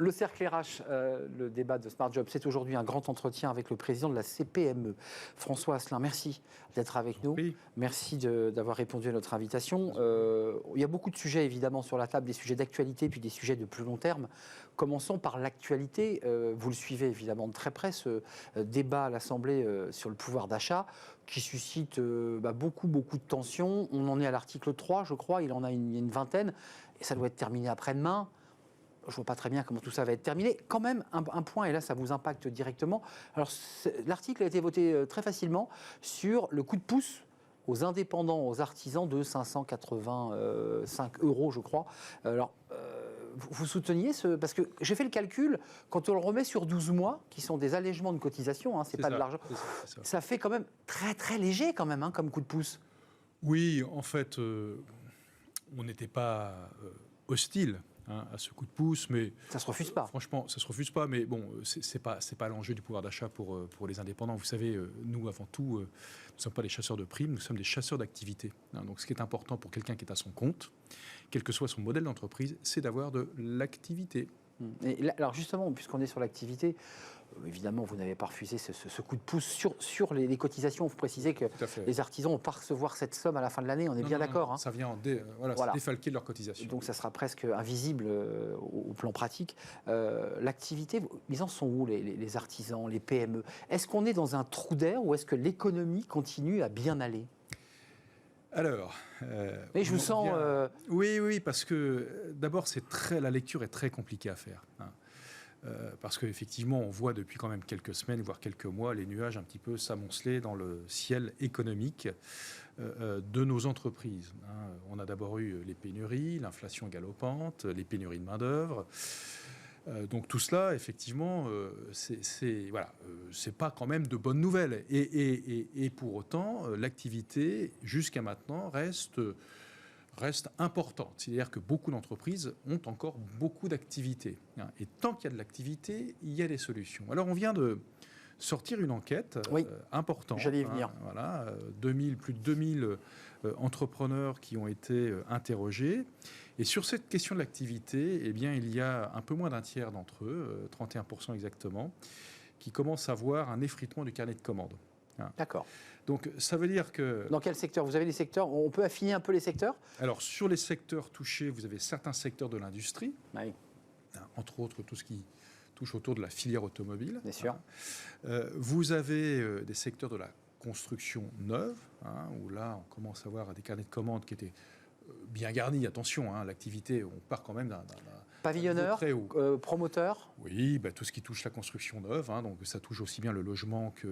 Le cercle RH, le débat de Smart Job, c'est aujourd'hui un grand entretien avec le président de la CPME, François Asselin. Merci d'être avec nous. Oui. Merci d'avoir répondu à notre invitation. Il y a beaucoup de sujets évidemment sur la table, des sujets d'actualité puis des sujets de plus long terme. Commençons par l'actualité. Vous le suivez évidemment de très près, ce débat à l'Assemblée sur le pouvoir d'achat qui suscite beaucoup de tensions. On en est à l'article 3, je crois, il en a une vingtaine, et ça doit être terminé après-demain. Je ne vois pas très bien comment tout ça va être terminé. Quand même, un point, et là, ça vous impacte directement. Alors, l'article a été voté très facilement sur le coup de pouce aux indépendants, aux artisans de 585 €, je crois. Alors, vous souteniez ce... Parce que j'ai fait le calcul, quand on le remet sur 12 mois, qui sont des allègements de cotisation, hein, c'est pas de l'argent, ça fait quand même très, très léger, quand même, hein, comme coup de pouce. Oui, en fait, on n'était pas hostile à ce coup de pouce, mais ça se refuse pas. Franchement, ça se refuse pas, mais bon, c'est pas l'enjeu du pouvoir d'achat pour les indépendants. Vous savez, nous avant tout, nous ne sommes pas des chasseurs de primes, nous sommes des chasseurs d'activité. Donc, ce qui est important pour quelqu'un qui est à son compte, quel que soit son modèle d'entreprise, c'est d'avoir de l'activité. Et là, alors justement, puisqu'on est sur l'activité, évidemment, vous n'avez pas refusé ce coup de pouce sur les cotisations. Vous précisez que les artisans vont pas recevoir cette somme à la fin de l'année, on est bien d'accord. Hein. Ça vient défalquer de leur cotisation. Donc ça sera presque invisible au plan pratique. L'activité, ils en sont où les artisans, les PME? Est-ce qu'on est dans un trou d'air ou est-ce que l'économie continue à bien aller? Alors, mais je vous sens... Oui, parce que d'abord, la lecture est très compliquée à faire. Hein. Parce qu'effectivement, on voit depuis quand même quelques semaines, voire quelques mois, les nuages un petit peu s'amonceler dans le ciel économique de nos entreprises. Hein. On a d'abord eu les pénuries, l'inflation galopante, les pénuries de main-d'œuvre. Donc tout cela, effectivement, c'est pas quand même de bonnes nouvelles. Et pour autant, l'activité, jusqu'à maintenant, reste importante. C'est-à-dire que beaucoup d'entreprises ont encore beaucoup d'activités. Et tant qu'il y a de l'activité, il y a des solutions. Alors on vient de sortir une enquête importante. J'allais y venir. Plus de 2000 entrepreneurs qui ont été interrogés. Et sur cette question de l'activité, eh bien, il y a un peu moins d'un tiers d'entre eux, 31% exactement, qui commencent à voir un effritement du carnet de commandes. D'accord. Donc, ça veut dire que... Dans quel secteur? Vous avez les secteurs? On peut affiner un peu les secteurs? Alors, sur les secteurs touchés, vous avez certains secteurs de l'industrie, entre autres tout ce qui touche autour de la filière automobile. Bien sûr. Vous avez des secteurs de la construction neuve, où là, on commence à voir des carnets de commandes qui étaient bien garnis, attention, l'activité, on part quand même d'un pavillonneur, très haut. Promoteur. Oui, tout ce qui touche la construction neuve, donc ça touche aussi bien le logement que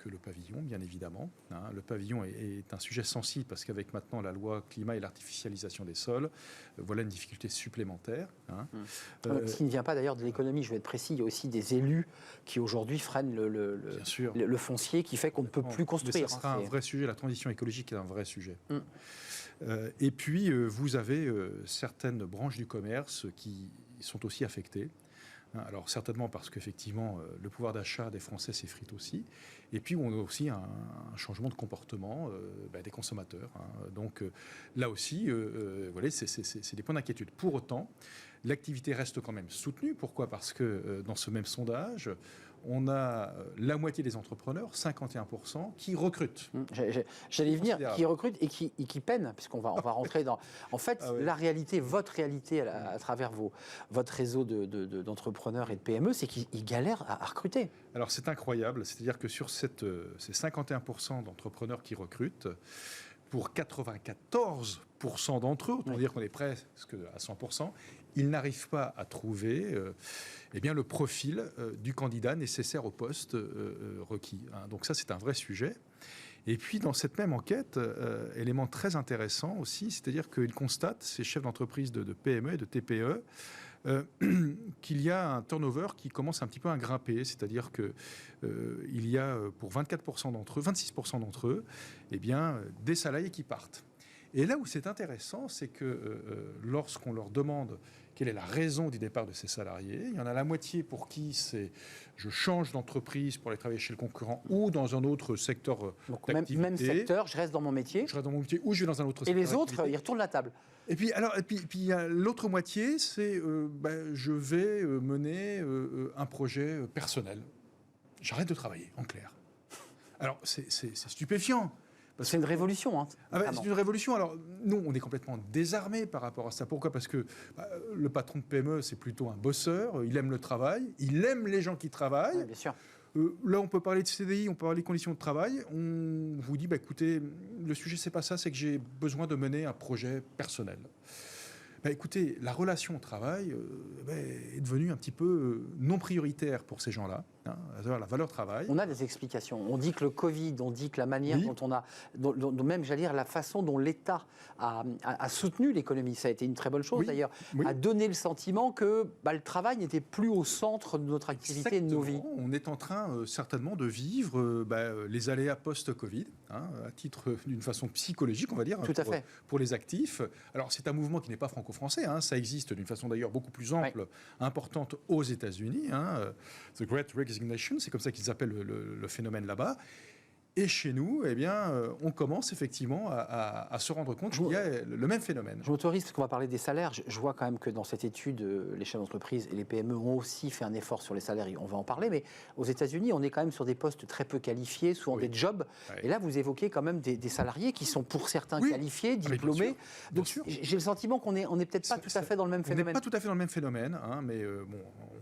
le pavillon, bien évidemment. Le pavillon est un sujet sensible parce qu'avec maintenant la loi climat et l'artificialisation des sols, voilà une difficulté supplémentaire. Ce qui ne vient pas d'ailleurs de l'économie, je vais être précis, il y a aussi des élus qui aujourd'hui freinent le foncier qui fait qu'on ne peut plus construire. Mais ça sera un vrai sujet, la transition écologique est un vrai sujet. Et puis, vous avez certaines branches du commerce qui sont aussi affectées. Alors, certainement parce qu'effectivement, le pouvoir d'achat des Français s'effrite aussi. Et puis, on a aussi un changement de comportement des consommateurs. Donc, là aussi, c'est des points d'inquiétude. Pour autant, l'activité reste quand même soutenue. Pourquoi? Parce que dans ce même sondage, on a la moitié des entrepreneurs, 51%, qui recrutent. J'allais y venir, qui recrutent et qui peinent, puisqu'on va rentrer dans... En fait, la réalité, votre réalité à travers votre réseau d'entrepreneurs et de PME, c'est qu'ils galèrent à recruter. Alors, c'est incroyable. C'est-à-dire que sur ces 51% d'entrepreneurs qui recrutent, pour 94% d'entre eux, autant dire qu'on est presque à 100%, ils n'arrivent pas à trouver le profil du candidat nécessaire au poste requis. Donc ça, c'est un vrai sujet. Et puis, dans cette même enquête, élément très intéressant aussi, c'est-à-dire qu'ils constatent, ces chefs d'entreprise de PME et de TPE, qu'il y a un turnover qui commence un petit peu à grimper, c'est-à-dire qu'il y a pour 26% d'entre eux, des salariés qui partent. Et là où c'est intéressant, c'est que lorsqu'on leur demande quelle est la raison du départ de ces salariés. Il y en a la moitié pour qui c'est je change d'entreprise pour aller travailler chez le concurrent ou dans un autre secteur d'activité. Même secteur, je reste dans mon métier. Je reste dans mon métier ou je vais dans un autre Et secteur. Et les autres, ils retournent la table. Et puis, il y a l'autre moitié, c'est je vais mener un projet personnel. J'arrête de travailler, en clair. Alors, c'est stupéfiant. C'est une révolution. Hein, c'est une révolution. Alors, nous, on est complètement désarmés par rapport à ça. Pourquoi ? Parce que le patron de PME, c'est plutôt un bosseur. Il aime le travail. Il aime les gens qui travaillent. Oui, bien sûr. Là, on peut parler de CDI, on peut parler des conditions de travail. On vous dit, écoutez, le sujet, c'est pas ça, c'est que j'ai besoin de mener un projet personnel. Écoutez, la relation au travail est devenue un petit peu non prioritaire pour ces gens-là, hein, la valeur travail. On a des explications. On dit que le Covid, on dit que la manière dont on a, même j'allais dire la façon dont l'État a soutenu l'économie, ça a été une très bonne chose d'ailleurs, a donné le sentiment que le travail n'était plus au centre de notre activité et de nos vies. On est en train certainement de vivre les aléas post-Covid, hein, à titre d'une façon psychologique, on va dire, pour les actifs. Alors c'est un mouvement qui n'est pas franco-français, hein, ça existe d'une façon d'ailleurs beaucoup plus ample, importante aux États-Unis, hein, The Great Resignation, c'est comme ça qu'ils appellent le phénomène là-bas. Et chez nous, on commence effectivement à se rendre compte qu'il y a le même phénomène. Je m'autorise, parce qu'on va parler des salaires. Je vois quand même que dans cette étude, les chefs d'entreprise et les PME ont aussi fait un effort sur les salaires. On va en parler. Mais aux États-Unis, on est quand même sur des postes très peu qualifiés, souvent des jobs. Et là, vous évoquez quand même des salariés qui sont pour certains qualifiés, diplômés. Donc j'ai le sentiment qu'on n'est peut-être pas tout à fait dans le même phénomène. On n'est pas tout à fait dans le même phénomène, hein, mais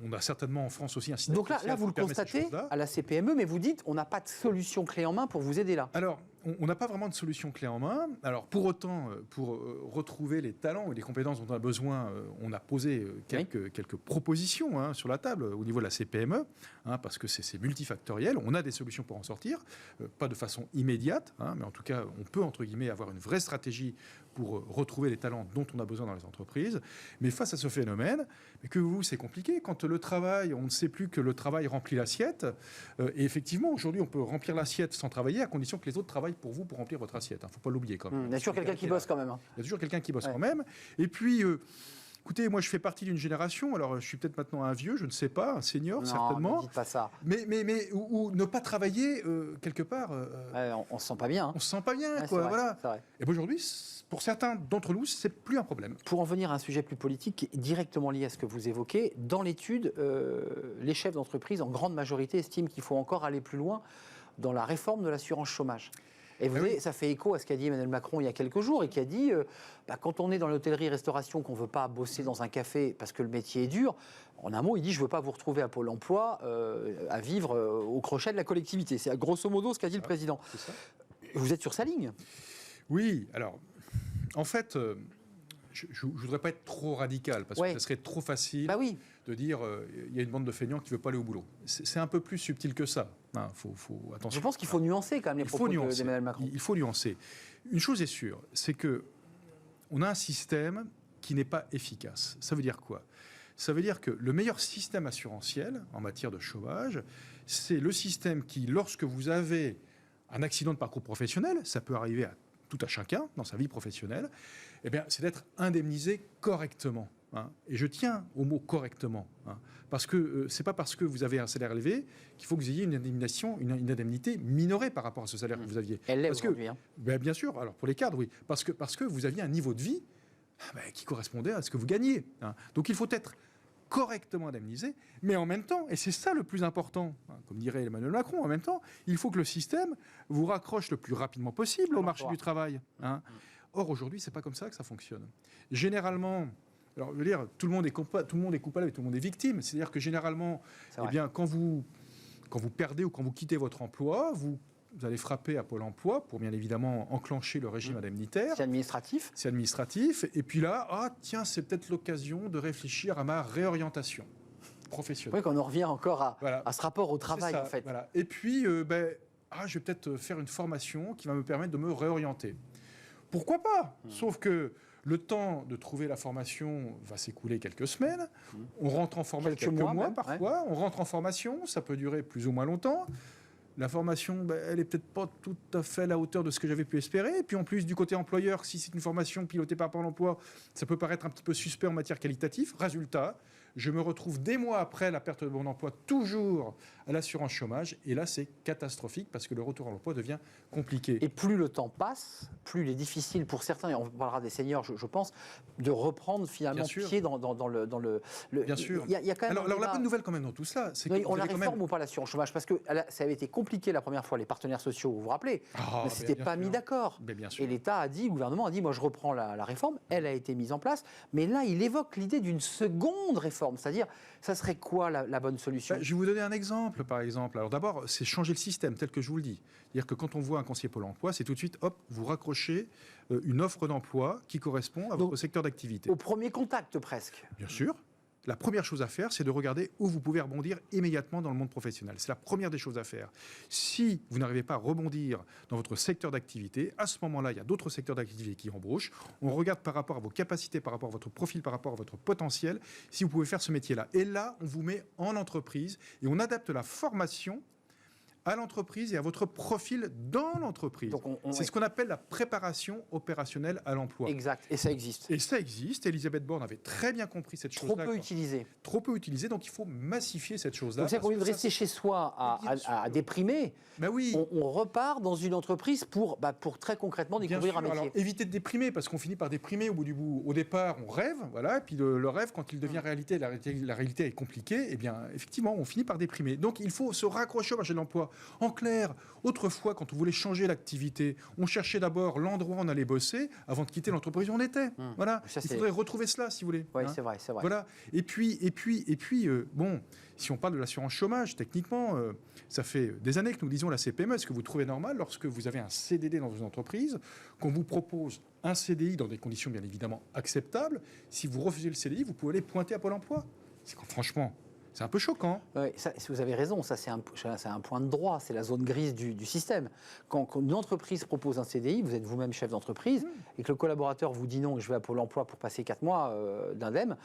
on a certainement en France aussi un système. Donc là vous le constatez à la CPME, mais vous dites on n'a pas de solution clé en main pour vous aider là. Alors, on n'a pas vraiment de solution clé en main. Alors, pour autant, pour retrouver les talents et les compétences dont on a besoin, on a posé quelques propositions sur la table au niveau de la CPME, parce que c'est multifactoriel. On a des solutions pour en sortir, pas de façon immédiate, mais en tout cas, on peut, entre guillemets, avoir une vraie stratégie pour retrouver les talents dont on a besoin dans les entreprises. Mais face à ce phénomène, c'est compliqué. Quand le travail, on ne sait plus que le travail remplit l'assiette. Et effectivement, aujourd'hui, on peut remplir l'assiette sans travailler, à condition que les autres travaillent pour vous pour remplir votre assiette. Il ne faut pas l'oublier quand même. Il y a toujours quelqu'un qui bosse quand même. Il y a toujours quelqu'un qui bosse quand même. Et puis... écoutez, moi je fais partie d'une génération, alors je suis peut-être maintenant un vieux, je ne sais pas, un senior certainement. Ne dites pas ça. Mais ou ne pas travailler quelque part. On se sent pas bien. On se sent pas bien, quoi. Voilà. Vrai. Et aujourd'hui, pour certains d'entre nous, c'est plus un problème. Pour en venir à un sujet plus politique, directement lié à ce que vous évoquez, dans l'étude, les chefs d'entreprise, en grande majorité, estiment qu'il faut encore aller plus loin dans la réforme de l'assurance chômage. Et vous voyez, ça fait écho à ce qu'a dit Emmanuel Macron il y a quelques jours, et qui a dit, quand on est dans l'hôtellerie-restauration, qu'on ne veut pas bosser dans un café parce que le métier est dur, en un mot, il dit, je ne veux pas vous retrouver à Pôle emploi à vivre au crochet de la collectivité. C'est grosso modo ce qu'a dit le président. Vous êtes sur sa ligne. Oui, alors, en fait... je ne voudrais pas être trop radical, parce que ce serait trop facile de dire il y a une bande de feignants qui ne veut pas aller au boulot. C'est un peu plus subtil que ça. Attention. Je pense qu'il faut nuancer quand même les propos d'Emmanuel Macron. Il faut nuancer. Une chose est sûre, c'est qu'on a un système qui n'est pas efficace. Ça veut dire quoi ? Ça veut dire que le meilleur système assurantiel en matière de chômage, c'est le système qui, lorsque vous avez un accident de parcours professionnel, ça peut arriver à tout à chacun dans sa vie professionnelle, c'est d'être indemnisé correctement. Et je tiens au mot correctement, parce que c'est pas parce que vous avez un salaire élevé qu'il faut que vous ayez une indemnité minorée par rapport à ce salaire que vous aviez. Elle l'est aujourd'hui. Bien sûr, alors pour les cadres, oui, parce que vous aviez un niveau de vie qui correspondait à ce que vous gagnez. Donc il faut être correctement indemnisé, mais en même temps, et c'est ça le plus important, comme dirait Emmanuel Macron, en même temps, il faut que le système vous raccroche le plus rapidement possible au marché du travail. Or, aujourd'hui, c'est pas comme ça que ça fonctionne. Généralement, alors, je veux dire, tout le monde est coupable et tout le monde est victime. C'est-à-dire que généralement, quand vous perdez ou quand vous quittez votre emploi, vous allez frapper à Pôle emploi pour bien évidemment enclencher le régime indemnitaire. C'est administratif. C'est administratif. Et puis là, c'est peut-être l'occasion de réfléchir à ma réorientation professionnelle. Oui, qu'on en revient encore à ce rapport au travail, en fait. Voilà. Et puis, je vais peut-être faire une formation qui va me permettre de me réorienter. Pourquoi pas ? Sauf que le temps de trouver la formation va s'écouler quelques semaines. On rentre en formation quelques mois parfois. On rentre en formation, ça peut durer plus ou moins longtemps. La formation, elle n'est peut-être pas tout à fait à la hauteur de ce que j'avais pu espérer. Et puis en plus, du côté employeur, si c'est une formation pilotée par Pôle emploi, ça peut paraître un petit peu suspect en matière qualitative. Résultat, je me retrouve des mois après la perte de mon emploi toujours à l'assurance chômage. Et là, c'est catastrophique parce que le retour à l'emploi devient compliqué. Et plus le temps passe, plus il est difficile pour certains, et on parlera des seniors, je pense, de reprendre finalement pied dans le... Bien sûr. Il y a quand même alors la bonne nouvelle quand même dans tout cela, c'est on la réforme ou pas l'assurance chômage? Parce que ça avait été compliqué la première fois, les partenaires sociaux, vous vous rappelez, mais c'était pas mis d'accord. Et l'État a dit, le gouvernement a dit, moi je reprends la réforme, elle a été mise en place, mais là il évoque l'idée d'une seconde réforme, c'est-à-dire, ça serait quoi la bonne solution? Je vais vous donner un exemple, par exemple. Alors d'abord, c'est changer le système, tel que je vous le dis. C'est-à-dire que quand on voit un conseiller Pôle emploi, c'est tout de suite, hop, vous raccrochez une offre d'emploi qui correspond à votre secteur d'activité. Au premier contact presque. Bien sûr. La première chose à faire, c'est de regarder où vous pouvez rebondir immédiatement dans le monde professionnel. C'est la première des choses à faire. Si vous n'arrivez pas à rebondir dans votre secteur d'activité, à ce moment-là, il y a d'autres secteurs d'activité qui embauchent. On regarde par rapport à vos capacités, par rapport à votre profil, par rapport à votre potentiel, si vous pouvez faire ce métier-là. Et là, on vous met en entreprise et on adapte la formation à l'entreprise et à votre profil dans l'entreprise. C'est ce qu'on appelle la préparation opérationnelle à l'emploi. Exact, et ça existe. Et ça existe. Elisabeth Borne avait très bien compris cette chose-là. Trop peu utilisé. Trop peu utilisé, donc il faut massifier cette chose-là. Donc c'est qu'au lieu de rester chez soi à déprimer, oui. on repart dans une entreprise pour très concrètement découvrir un métier. Alors, éviter de déprimer, parce qu'on finit par déprimer au départ, on rêve, voilà, et puis le rêve, quand il devient réalité, la réalité est compliquée, eh bien, effectivement, on finit par déprimer. Donc il faut se raccrocher au marché de l'emploi. En clair, autrefois, quand on voulait changer l'activité, on cherchait d'abord l'endroit où on allait bosser avant de quitter l'entreprise où on était. Voilà. Il faudrait retrouver cela, si vous voulez. Oui, c'est vrai. Voilà. Et puis, bon, si on parle de l'assurance chômage, techniquement, ça fait des années que nous disons la CPME. Est-ce que vous trouvez normal, lorsque vous avez un CDD dans une entreprise, qu'on vous propose un CDI dans des conditions bien évidemment acceptables? Si vous refusez le CDI, vous pouvez aller pointer à Pôle emploi. Franchement, c'est un peu choquant. Oui, vous avez raison, ça c'est un point de droit, c'est la zone grise du système. Quand une entreprise propose un CDI, vous êtes vous-même chef d'entreprise, et que le collaborateur vous dit non, je vais à Pôle emploi pour passer 4 mois d'indemne,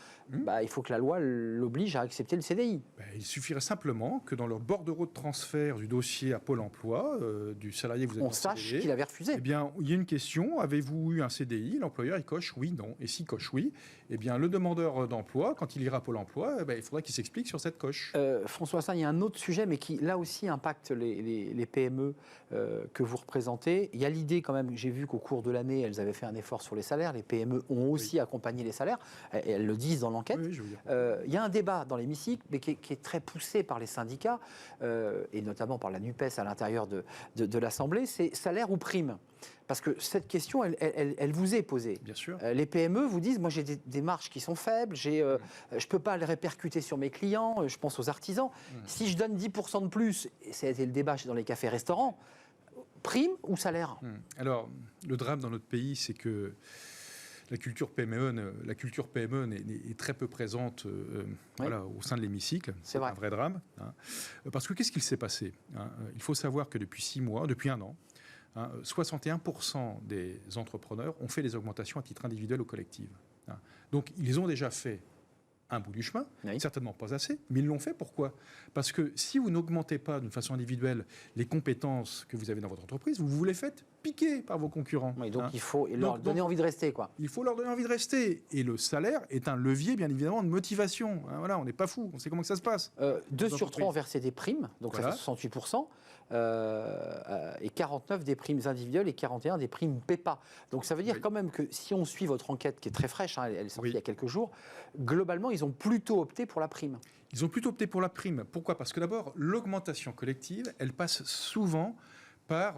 il faut que la loi l'oblige à accepter le CDI. Il suffirait simplement que dans le bordereau de transfert du dossier à Pôle emploi, du salarié que vous êtes on sache qu'il avait refusé. Eh bien, il y a une question, avez-vous eu un CDI? L'employeur, il coche oui, non. Et s'il coche oui, eh bien, le demandeur d'emploi, quand il ira à Pôle emploi, il faudra qu'il s'explique sur cette coche. François Asselin, il y a un autre sujet, mais qui là aussi impacte les PME que vous représentez. Il y a l'idée quand même, j'ai vu qu'au cours de l'année, elles avaient fait un effort sur les salaires. Les PME ont aussi accompagné les salaires, et elles le disent dans l'enquête. Il y a un débat dans l'hémicycle, mais qui est très poussé par les syndicats, et notamment par la NUPES à l'intérieur de l'Assemblée, c'est salaire ou prime? Parce que cette question, elle vous est posée. Bien sûr. Les PME vous disent, moi j'ai des marges qui sont faibles, je ne peux pas les répercuter sur mes clients, je pense aux artisans. Si je donne 10% de plus, et ça a été le débat dans les cafés-restaurants, prime ou salaire? Alors, le drame dans notre pays, c'est que la culture PME est très peu présente au sein de l'hémicycle. C'est un vrai drame. Parce que qu'est-ce qu'il s'est passé? Il faut savoir que depuis 6 mois, depuis 1 an, 61% des entrepreneurs ont fait des augmentations à titre individuel ou collectif. Donc, ils ont déjà fait un bout du chemin, certainement pas assez, mais ils l'ont fait. Pourquoi? Parce que si vous n'augmentez pas d'une façon individuelle les compétences que vous avez dans votre entreprise, vous les faites piquer par vos concurrents. Donc il faut leur donner envie de rester, quoi. Il faut leur donner envie de rester. Et le salaire est un levier, bien évidemment, de motivation. Voilà, on n'est pas fous, on sait comment que ça se passe. 2 sur 3 ont versé des primes, donc ça fait 68%. Et 49 des primes individuelles et 41 des primes PEPA. Donc ça veut dire quand même que si on suit votre enquête qui est très fraîche, elle est sortie il y a quelques jours, globalement ils ont plutôt opté pour la prime. Ils ont plutôt opté pour la prime. Pourquoi? Parce que d'abord, l'augmentation collective, elle passe souvent par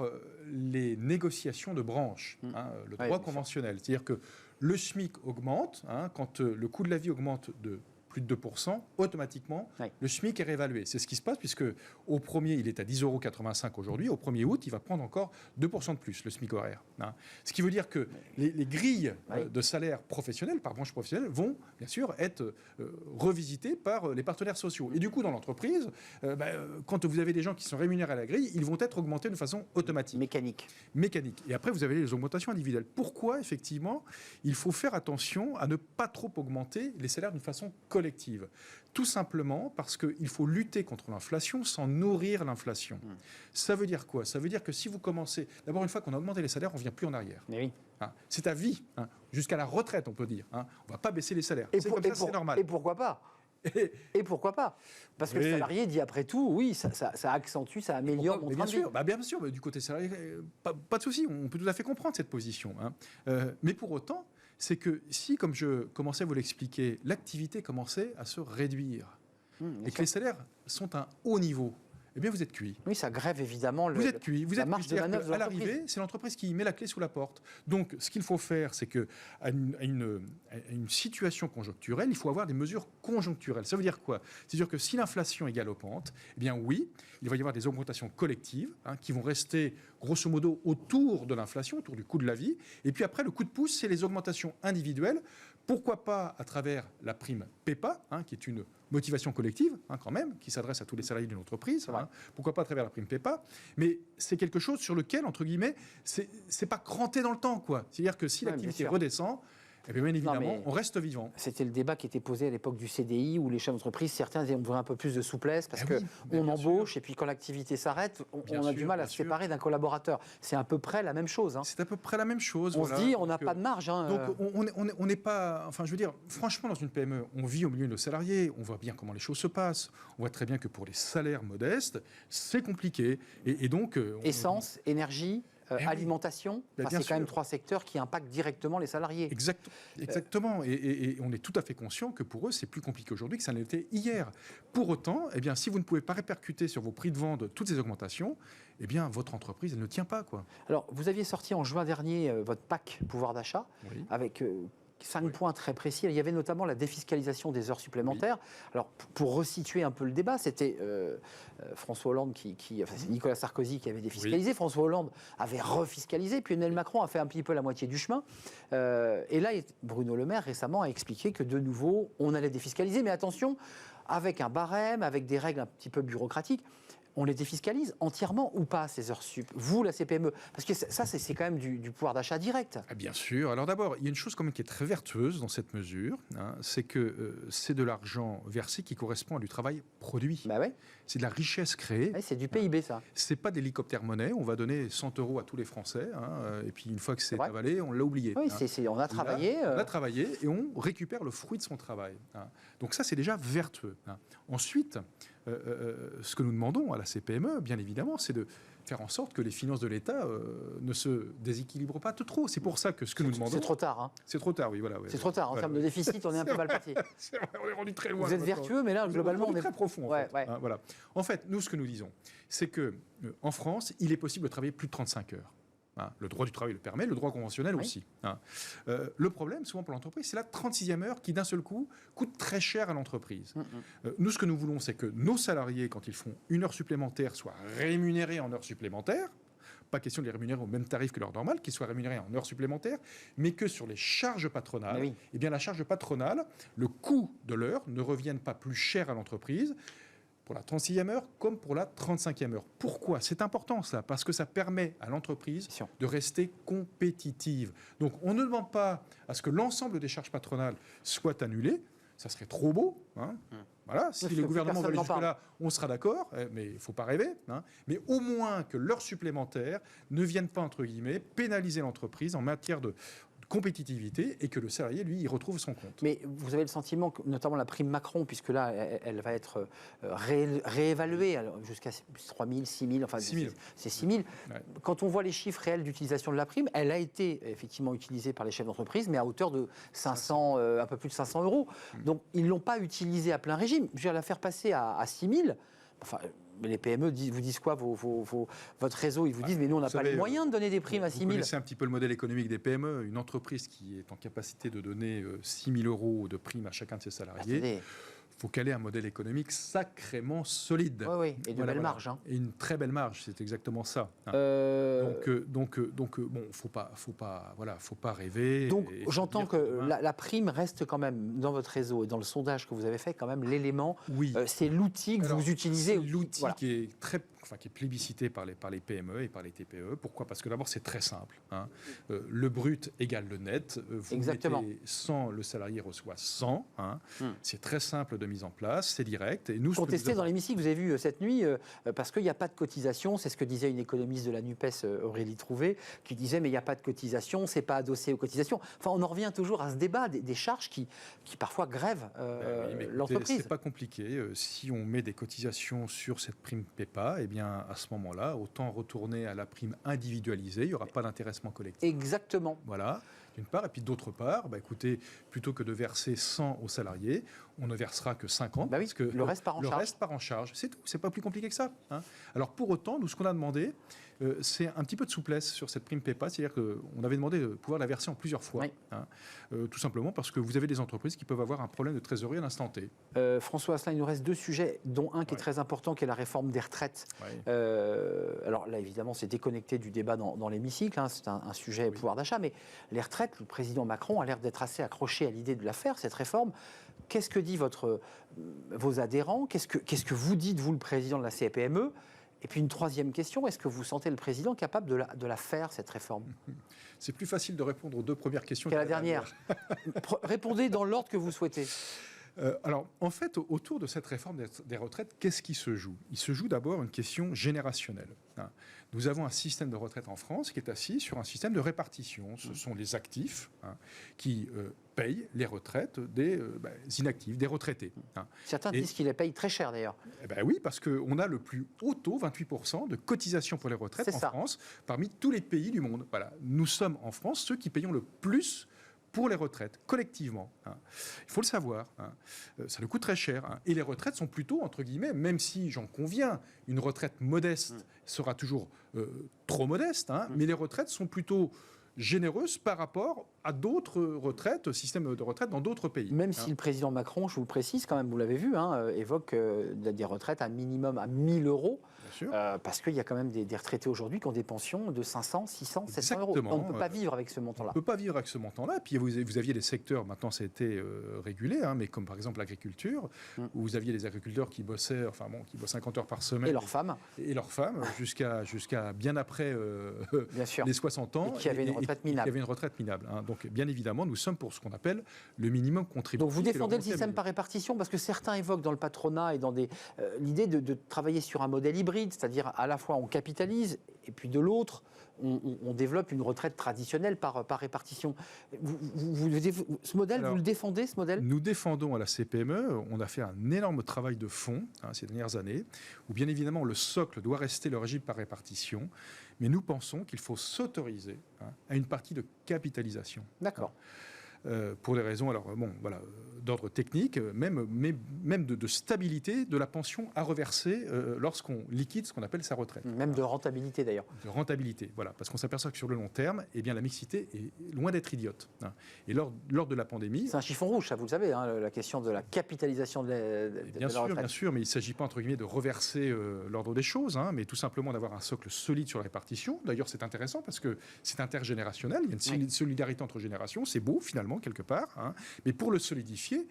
les négociations de branche, le droit conventionnel. C'est-à-dire que le SMIC augmente, quand le coût de la vie augmente de plus de 2%, automatiquement, le SMIC est réévalué. C'est ce qui se passe, puisque au premier, il est à 10,85 € aujourd'hui. Au 1er août, il va prendre encore 2% de plus, le SMIC horaire. Ce qui veut dire que les grilles de salaire professionnels, par branche professionnelle, vont, bien sûr, être revisitées par les partenaires sociaux. Et du coup, dans l'entreprise, quand vous avez des gens qui sont rémunérés à la grille, ils vont être augmentés de façon automatique. Mécanique. Et après, vous avez les augmentations individuelles. Pourquoi, effectivement, il faut faire attention à ne pas trop augmenter les salaires d'une façon collective? collective. Tout simplement parce qu'il faut lutter contre l'inflation sans nourrir l'inflation. Ça veut dire quoi? Ça veut dire que si vous commencez... D'abord, une fois qu'on a augmenté les salaires, on ne revient plus en arrière. Mais oui. C'est à vie, jusqu'à la retraite, on peut dire. On ne va pas baisser les salaires. C'est normal. Et pourquoi pas? Et pourquoi pas? Parce que le salarié dit après tout, oui, ça accentue, ça améliore mon train de vie. Bien sûr, mais du côté salarié, pas de souci, on peut tout à fait comprendre cette position. Mais pour autant, c'est que si, comme je commençais à vous l'expliquer, l'activité commençait à se réduire et que les salaires sont à un haut niveau, eh bien vous êtes cuit. Oui, ça grève évidemment vous êtes cuit. la marge de manœuvre de à l'arrivée, c'est l'entreprise qui met la clé sous la porte. Donc, ce qu'il faut faire, c'est qu'à une situation conjoncturelle, il faut avoir des mesures conjoncturelles. Ça veut dire quoi? C'est-à-dire que si l'inflation est galopante, eh bien oui, il va y avoir des augmentations collectives qui vont rester grosso modo autour de l'inflation, autour du coût de la vie. Et puis après, le coup de pouce, c'est les augmentations individuelles. Pourquoi pas à travers la prime PEPA, qui est une motivation collective, quand même, qui s'adresse à tous les salariés d'une entreprise. Pourquoi pas à travers la prime PEPA? Mais c'est quelque chose sur lequel, entre guillemets, c'est pas cranté dans le temps, quoi. C'est-à-dire que si l'activité redescend, eh bien évidemment, on reste vivant. C'était le débat qui était posé à l'époque du CDI, où les chefs d'entreprise, certains disaient on voudrait un peu plus de souplesse, parce qu'on embauche, et puis quand l'activité s'arrête, on a du mal à se séparer d'un collaborateur. C'est à peu près la même chose. C'est à peu près la même chose. On se dit, on n'a pas de marge. Donc on n'est pas... Enfin, je veux dire, franchement, dans une PME, on vit au milieu de nos salariés, on voit bien comment les choses se passent, on voit très bien que pour les salaires modestes, c'est compliqué. Et donc... Essence, énergie... alimentation, c'est quand même 3 secteurs qui impactent directement les salariés. Exactement. Et on est tout à fait conscient que pour eux, c'est plus compliqué aujourd'hui que ça l'était hier. Pour autant, eh bien, si vous ne pouvez pas répercuter sur vos prix de vente toutes ces augmentations, eh bien, votre entreprise, elle ne tient pas, quoi. Alors, vous aviez sorti en juin dernier votre PAC pouvoir d'achat avec... 5 points très précis. Il y avait notamment la défiscalisation des heures supplémentaires. Alors, pour resituer un peu le débat, c'était François Hollande c'est Nicolas Sarkozy qui avait défiscalisé. François Hollande avait refiscalisé. Puis Emmanuel Macron a fait un petit peu la moitié du chemin. Et là, Bruno Le Maire récemment a expliqué que de nouveau, on allait défiscaliser. Mais attention, avec un barème, avec des règles un petit peu bureaucratiques. On les défiscalise entièrement ou pas, ces heures sup? Vous, la CPME? Parce que ça, c'est quand même du pouvoir d'achat direct. Bien sûr. Alors d'abord, il y a une chose quand même qui est très vertueuse dans cette mesure, c'est que c'est de l'argent versé qui correspond à du travail produit. C'est de la richesse créée. C'est du PIB, ça. C'est pas d'hélicoptère-monnaie. On va donner 100 € à tous les Français, et puis une fois que c'est avalé, on l'a oublié. Oui, on a travaillé. On a travaillé et on récupère le fruit de son travail. Donc ça, c'est déjà vertueux. Ensuite... ce que nous demandons à la CPME, bien évidemment, c'est de faire en sorte que les finances de l'État ne se déséquilibrent pas trop. C'est pour ça que ce que nous demandons... C'est trop tard. C'est trop tard, oui. Voilà, c'est trop tard. En termes de déficit, on est un peu mal parti. C'est vrai, on est rendu très loin. Vous êtes vertueux, mais là, globalement, on est très profond. Voilà. En fait, nous, ce que nous disons, c'est qu'en France, il est possible de travailler plus de 35 heures. Le droit du travail le permet, le droit conventionnel aussi. Le problème, souvent pour l'entreprise, c'est la 36e heure qui, d'un seul coup, coûte très cher à l'entreprise. Nous, ce que nous voulons, c'est que nos salariés, quand ils font une heure supplémentaire, soient rémunérés en heures supplémentaires. Pas question de les rémunérer au même tarif que l'heure normale, qu'ils soient rémunérés en heures supplémentaires, mais que sur les charges patronales, eh bien, la charge patronale, le coût de l'heure ne revienne pas plus cher à l'entreprise pour la 36e heure comme pour la 35e heure. Pourquoi? C'est important ça, parce que ça permet à l'entreprise de rester compétitive. Donc on ne demande pas à ce que l'ensemble des charges patronales soient annulées, ça serait trop beau. Voilà, si le gouvernement va aller jusque-là, on sera d'accord, mais il ne faut pas rêver. Mais au moins que l'heure supplémentaire ne vienne pas, entre guillemets, pénaliser l'entreprise en matière de compétitivité et que le salarié, lui, il retrouve son compte. Mais vous avez le sentiment que, notamment la prime Macron, puisque là, elle va être réévaluée jusqu'à 3 000, 6 000, enfin, 6 000. C'est 6 000. Quand on voit les chiffres réels d'utilisation de la prime, elle a été effectivement utilisée par les chefs d'entreprise, mais à hauteur de 500, un peu plus de 500 €. Donc, ils ne l'ont pas utilisée à plein régime. Je veux dire, la faire passer à 6 000, enfin... Mais les PME vous disent quoi, votre réseau? Ils vous disent, mais nous, on n'a pas les moyens de donner des primes à 6 000. Vous connaissez un petit peu le modèle économique des PME. Une entreprise qui est en capacité de donner 6 000 € de primes à chacun de ses salariés. faut caler un modèle économique sacrément solide. Oui, et de belles marges. Hein. Et une très belle marge, c'est exactement ça. Hein. Donc, bon, faut pas rêver. Donc, j'entends que la prime reste quand même dans votre réseau et dans le sondage que vous avez fait, quand même l'élément. Oui. C'est l'outil que vous utilisez. C'est l'outil qui est plébiscité par les PME et par les TPE. Pourquoi ? Parce que d'abord, c'est très simple. Hein. Le brut égale le net. Vous Exactement. mettez 100, le salarié reçoit 100. Hein. C'est très simple de mise en place, c'est direct. Et nous, contesté dans l'hémicycle, vous avez vu cette nuit, parce qu'il n'y a pas de cotisation. C'est ce que disait une économiste de la NUPES, Aurélie Trouvé, qui disait mais il n'y a pas de cotisation, c'est pas adossé aux cotisations. Enfin, on en revient toujours à ce débat des charges qui parfois grèvent l'entreprise. C'est pas compliqué. Si on met des cotisations sur cette prime PEPA, eh bien, à ce moment-là, autant retourner à la prime individualisée. Il n'y aura pas d'intéressement collectif. Exactement. Voilà, d'une part. Et puis d'autre part, écoutez, plutôt que de verser 100 aux salariés, on ne versera que 50. Oui, parce que le reste part en charge. Le reste part en charge. C'est tout. C'est pas plus compliqué que ça. Hein. Alors pour autant, nous, ce qu'on a demandé, c'est un petit peu de souplesse sur cette prime PEPA. C'est-à-dire qu'on avait demandé de pouvoir la verser en plusieurs fois. Oui. Hein. Tout simplement parce que vous avez des entreprises qui peuvent avoir un problème de trésorerie à l'instant T. François Asselin, il nous reste deux sujets, dont un qui est très important, qui est la réforme des retraites. Oui. Alors là, évidemment, c'est déconnecté du débat dans l'hémicycle. Hein. C'est un sujet pouvoir d'achat. Mais les retraites, le président Macron a l'air d'être assez accroché à l'idée de la faire, cette réforme. Qu'est-ce que dit vos adhérents ? Qu'est-ce que vous dites, vous, le président de la CPME ? Et puis une troisième question, est-ce que vous sentez le président capable de la faire, cette réforme ? C'est plus facile de répondre aux deux premières questions qu'à la dernière. Répondez dans l'ordre que vous souhaitez. Alors, en fait, autour de cette réforme des retraites, qu'est-ce qui se joue ? Il se joue d'abord une question générationnelle. Hein. Nous avons un système de retraite en France qui est assis sur un système de répartition. Ce sont les actifs qui payent les retraites des inactifs, des retraités. Hein. Certains disent qu'ils les payent très cher, d'ailleurs. Oui, parce qu'on a le plus haut taux, 28% de cotisation pour les retraites en France, parmi tous les pays du monde. Voilà. Nous sommes, en France, ceux qui payons le plus pour les retraites, collectivement. Hein. Il faut le savoir. Hein. Ça nous coûte très cher. Hein. Et les retraites sont plutôt, entre guillemets, même si j'en conviens, une retraite modeste sera toujours trop modeste, hein, mais les retraites sont plutôt généreuses par rapport à d'autres retraites, systèmes de retraite dans d'autres pays. Même si le président Macron, je vous le précise quand même, vous l'avez vu, évoque des retraites à minimum à 1 000 euros. Parce qu'il y a quand même des retraités aujourd'hui qui ont des pensions de 500, 600, 700 euros. On ne peut pas vivre avec ce montant-là. On ne peut pas vivre avec ce montant-là. Puis vous aviez des secteurs, maintenant ça a été régulé, mais comme par exemple l'agriculture, où vous aviez des agriculteurs qui bossaient, qui bossent 50 heures par semaine. Et leurs femmes. Et leurs femmes, jusqu'à bien après les 60 ans. Et qui avaient une retraite minable. Qui avaient une retraite minable. Hein. Donc bien évidemment, nous sommes pour ce qu'on appelle le minimum contributif. Donc vous défendez le système par répartition, parce que certains évoquent dans le patronat et dans l'idée de travailler sur un modèle hybride, c'est-à-dire à la fois on capitalise et puis de l'autre on développe une retraite traditionnelle par répartition. Ce modèle, vous le défendez, ce modèle ? Nous défendons à la CPME, on a fait un énorme travail de fond ces dernières années, où bien évidemment le socle doit rester le régime par répartition, mais nous pensons qu'il faut s'autoriser à une partie de capitalisation. D'accord. Pour des raisons d'ordre technique, même de stabilité de la pension à reverser lorsqu'on liquide ce qu'on appelle sa retraite. Même de rentabilité d'ailleurs. De rentabilité, voilà, parce qu'on s'aperçoit que sur le long terme, la mixité est loin d'être idiote. Et lors de la pandémie... C'est un chiffon rouge, ça vous le savez, la question de la capitalisation de la retraite. Bien sûr, mais il ne s'agit pas entre guillemets de reverser l'ordre des choses, mais tout simplement d'avoir un socle solide sur la répartition. D'ailleurs, c'est intéressant parce que c'est intergénérationnel, il y a une solidarité entre générations, c'est beau finalement, quelque part, mais pour le solidifier,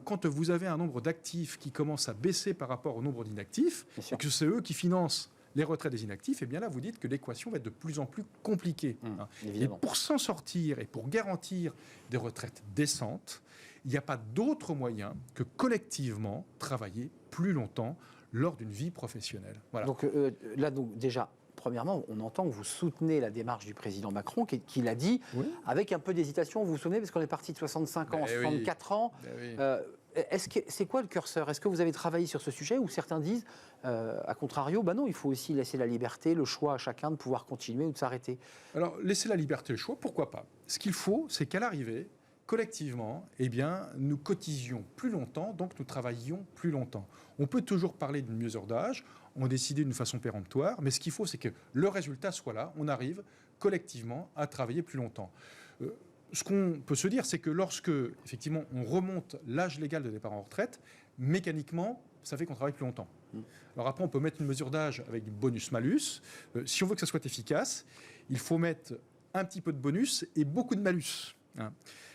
quand vous avez un nombre d'actifs qui commence à baisser par rapport au nombre d'inactifs, et que c'est eux qui financent les retraites des inactifs, là, vous dites que l'équation va être de plus en plus compliquée. Et pour s'en sortir et pour garantir des retraites décentes, il n'y a pas d'autre moyen que collectivement travailler plus longtemps lors d'une vie professionnelle. Voilà. Donc déjà... Premièrement, on entend que vous soutenez la démarche du président Macron, qui l'a dit, avec un peu d'hésitation, vous vous souvenez, parce qu'on est parti de 65 ans à 64 ans. C'est quoi le curseur ? Est-ce que vous avez travaillé sur ce sujet, où certains disent, à contrario, non, il faut aussi laisser la liberté, le choix à chacun de pouvoir continuer ou de s'arrêter ? Alors, laisser la liberté, le choix, pourquoi pas ? Ce qu'il faut, c'est qu'à l'arrivée, collectivement, nous cotisions plus longtemps, donc nous travaillions plus longtemps. On peut toujours parler d'une mesure d'âge, on décide d'une façon péremptoire, mais ce qu'il faut, c'est que le résultat soit là, on arrive collectivement à travailler plus longtemps. ce qu'on peut se dire, c'est que lorsque, effectivement, on remonte l'âge légal de départ en retraite, mécaniquement, ça fait qu'on travaille plus longtemps. Alors après, on peut mettre une mesure d'âge avec du bonus-malus. Si on veut que ça soit efficace, il faut mettre un petit peu de bonus et beaucoup de malus. Hein.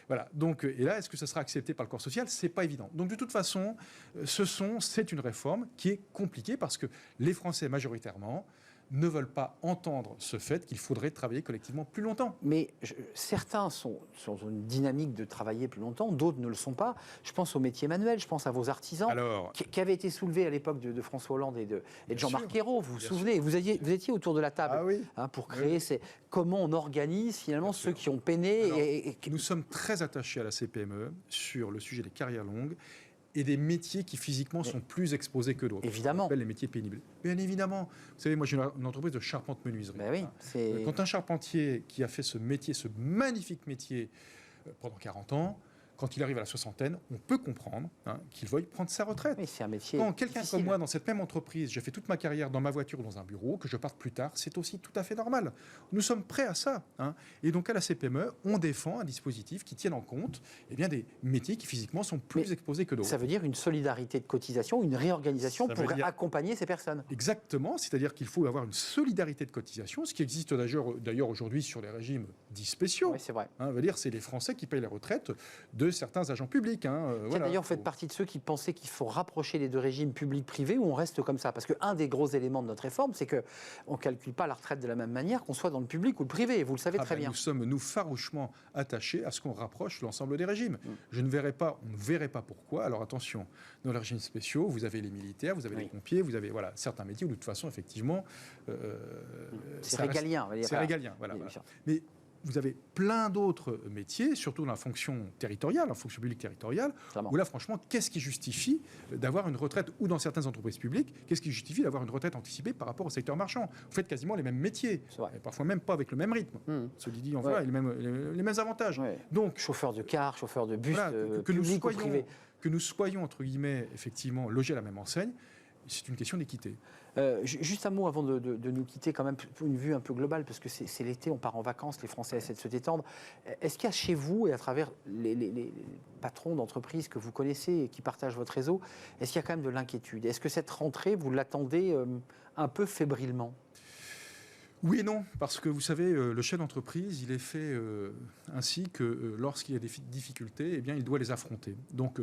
Voilà. Donc, et là, est-ce que ça sera accepté par le corps social? C'est pas évident. Donc, de toute façon, c'est une réforme qui est compliquée parce que les Français, majoritairement, ne veulent pas entendre ce fait qu'il faudrait travailler collectivement plus longtemps. Mais certains sont dans une dynamique de travailler plus longtemps, d'autres ne le sont pas. Je pense aux métiers manuels, je pense à vos artisans, qui avaient été soulevés à l'époque de François Hollande et de Jean-Marc Ayrault, vous vous souvenez, vous étiez autour de la table pour créer comment on organise finalement ceux qui ont peiné. Alors, nous sommes très attachés à la CPME sur le sujet des carrières longues et des métiers qui physiquement sont plus exposés que d'autres. Évidemment. On appelle les métiers pénibles. Bien évidemment. Vous savez, moi j'ai une entreprise de charpente-menuiserie. Ben oui, quand un charpentier qui a fait ce métier, ce magnifique métier pendant 40 ans, quand il arrive à la soixantaine, on peut comprendre qu'il veuille prendre sa retraite. Oui, c'est un métier Quand quelqu'un difficile. comme moi, dans cette même entreprise, j'ai fait toute ma carrière dans ma voiture ou dans un bureau, que je parte plus tard, c'est aussi tout à fait normal. Nous sommes prêts à ça. Et donc à la CPME, on défend un dispositif qui tienne en compte des métiers qui physiquement sont plus exposés que d'autres. Ça veut dire une solidarité de cotisation, une réorganisation pour accompagner ces personnes. Exactement, c'est-à-dire qu'il faut avoir une solidarité de cotisation, ce qui existe d'ailleurs aujourd'hui sur les régimes dits spéciaux. Oui, c'est vrai. C'est les Français qui payent les retraites de certains agents publics. D'ailleurs, vous faites partie de ceux qui pensaient qu'il faut rapprocher les deux régimes public-privé ou on reste comme ça. Parce qu'un des gros éléments de notre réforme, c'est qu'on ne calcule pas la retraite de la même manière qu'on soit dans le public ou le privé. Vous le savez très bien. Nous sommes, farouchement attachés à ce qu'on rapproche l'ensemble des régimes. On ne verrait pas pourquoi. Alors attention, dans les régimes spéciaux, vous avez les militaires, vous avez les pompiers, vous avez certains métiers où de toute façon, effectivement... c'est régalien. C'est régalien, voilà. Mais vous avez plein d'autres métiers, surtout dans la fonction territoriale, la fonction publique territoriale, où là, franchement, qu'est-ce qui justifie d'avoir une retraite, ou dans certaines entreprises publiques, qu'est-ce qui justifie d'avoir une retraite anticipée par rapport au secteur marchand? Vous faites quasiment les mêmes métiers, et parfois même pas avec le même rythme. Ceci dit, enfin, les mêmes avantages. Donc, chauffeur de car, chauffeur de bus, public ou privé. Que nous soyons, entre guillemets, effectivement, logés à la même enseigne, c'est une question d'équité. Juste un mot avant de nous quitter, quand même, pour une vue un peu globale, parce que c'est l'été, on part en vacances, les Français essaient de se détendre. Est-ce qu'il y a chez vous, et à travers les patrons d'entreprises que vous connaissez et qui partagent votre réseau, est-ce qu'il y a quand même de l'inquiétude? Est-ce que cette rentrée, vous l'attendez un peu fébrilement? Oui et non, parce que vous savez, le chef d'entreprise, il est fait ainsi que lorsqu'il y a des difficultés, il doit les affronter. Donc,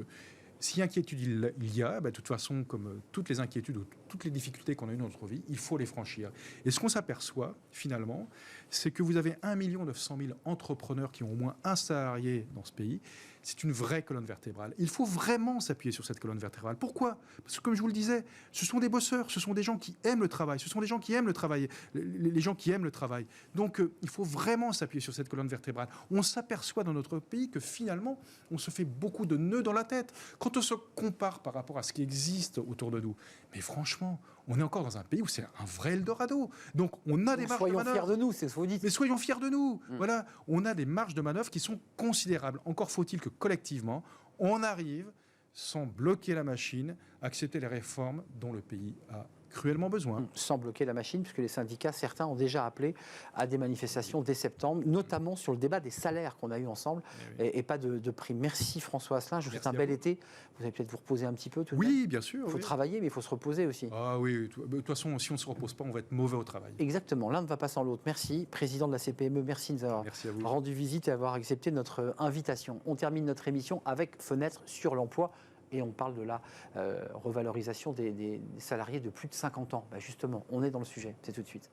si inquiétude il y a, de toute façon, comme toutes les inquiétudes ou toutes les difficultés qu'on a eues dans notre vie, il faut les franchir. Et ce qu'on s'aperçoit, finalement, c'est que vous avez 1 900 000 entrepreneurs qui ont au moins un salarié dans ce pays. C'est une vraie colonne vertébrale. Il faut vraiment s'appuyer sur cette colonne vertébrale. Pourquoi? Parce que, comme je vous le disais, ce sont des bosseurs, ce sont des gens qui aiment le travail, ce sont des gens qui aiment le travail, les gens qui aiment le travail. Donc, il faut vraiment s'appuyer sur cette colonne vertébrale. On s'aperçoit dans notre pays que, finalement, on se fait beaucoup de nœuds dans la tête. Quand on se compare par rapport à ce qui existe autour de nous, mais franchement, on est encore dans un pays où c'est un vrai Eldorado. Donc, on a des marges de manœuvre. Soyons fiers de nous, c'est ce que vous dites. Mais soyons fiers de nous. Voilà, on a des marges de manœuvre qui sont considérables. Encore faut-il que, collectivement, on arrive, sans bloquer la machine, à accepter les réformes dont le pays a cruellement besoin. Sans bloquer la machine, puisque les syndicats, certains ont déjà appelé à des manifestations dès septembre, notamment sur le débat des salaires qu'on a eu ensemble, et pas de prix. Merci François Asselin, je vous souhaite un bel été. Vous allez peut-être vous reposer un petit peu tout de même. Oui, bien sûr. Il faut travailler, mais il faut se reposer aussi. Ah oui, de toute façon, si on ne se repose pas, on va être mauvais au travail. Exactement, l'un ne va pas sans l'autre. Merci, président de la CPME, merci de nous avoir rendu visite et avoir accepté notre invitation. On termine notre émission avec Fenêtre sur l'emploi. Et on parle de la revalorisation des salariés de plus de 50 ans. Justement, on est dans le sujet. C'est tout de suite.